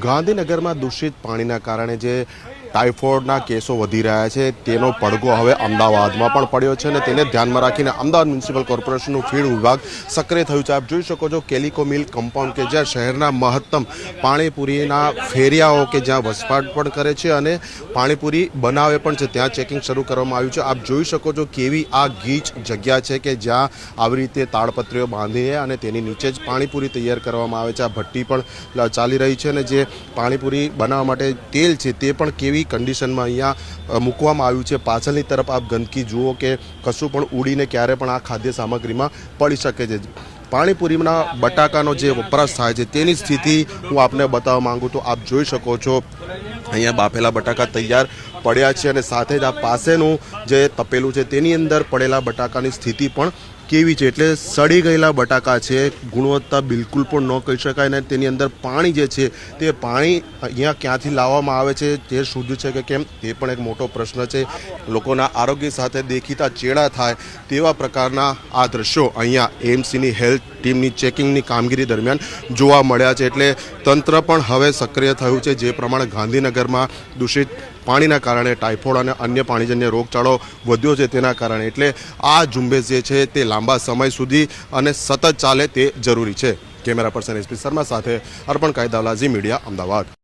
ગાંધીનગરમાં દૂષિત પાણીના કારણે જે ટાઇફોઇડના કેસો વધી રહ્યા છે તેનો પડઘો હવે અમદાવાદમાં પણ પડ્યો છે અને તેને ધ્યાનમાં રાખીને અમદાવાદ મ્યુનિસિપલ કોર્પોરેશનનું ફીડ વિભાગ સક્રિય થયું છે। આપ જોઈ શકો છો કેલિકો મિલ કમ્પાઉન્ડ કે જ્યાં શહેરના મહત્તમ પાણીપુરીના ફેરિયાઓ કે જ્યાં વસવાટ પણ કરે છે અને પાણીપુરી બનાવે પણ છે ત્યાં ચેકિંગ શરૂ કરવામાં આવ્યું છે। આપ જોઈ શકો છો કેવી આ ગીચ જગ્યા છે કે જ્યાં આવી રીતે તાડપત્રીઓ બાંધીને અને તેની નીચે જ પાણીપુરી તૈયાર કરવામાં આવે છે। આ ભઠ્ઠી પણ ચાલી રહી છે અને જે પાણીપુરી બનાવવા માટે તેલ છે તે પણ કેવી કંડિશનમાં અહીંયા મૂકવામાં આવ્યું છે। પાછળની તરફ આપ ગંદકી જુઓ કે કશું પણ ઉડીને ક્યારે પણ આ ખાદ્ય સામગ્રીમાં પડી શકે છે। પાણીપુરીના બટાકાનો જે વપરાશ થાય છે તેની સ્થિતિ હું આપને બતાવવા માંગુ તો આપ જોઈ શકો છો અહીંયા બાફેલા બટાકા તૈયાર પડ્યા છે અને સાથે જ આ પાસેનું જે તપેલું છે તેની અંદર પડેલા બટાકાની સ્થિતિ પણ કેવી છે એટલે સડી ગયેલા બટાકા છે, ગુણવત્તા બિલકુલ પણ ન કહી શકાય અને તેની અંદર પાણી જે છે તે પાણી અહીંયા ક્યાંથી લાવવામાં આવે છે તે શુદ્ધ છે કે કેમ તે પણ એક મોટો પ્રશ્ન છે। લોકોના આરોગ્ય સાથે દેખીતા ચેડા થાય તેવા પ્રકારના આ દ્રશ્યો અહીંયા એએમસીની હેલ્થ ટીમની ચેકિંગની કામગીરી દરમિયાન જોવા મળ્યા છે। એટલે તંત્ર પણ હવે સક્રિય થયું છે જે પ્રમાણે ગાંધીનગરમાં દૂષિત પાણીના કારણે ટાઇફોઇડ અને અન્ય પાણીજન્ય રોગચાળો વધ્યો છે તેના કારણે એટલે આ ઝુંબેશ જે છે તે લાંબા સમય સુધી અને સતત ચાલે તે જરૂરી છે। કેમેરા પર્સન એસપી શર્મા સાથે અર્પણ કાયદાવલા ઝી મીડિયા અમદાવાદ।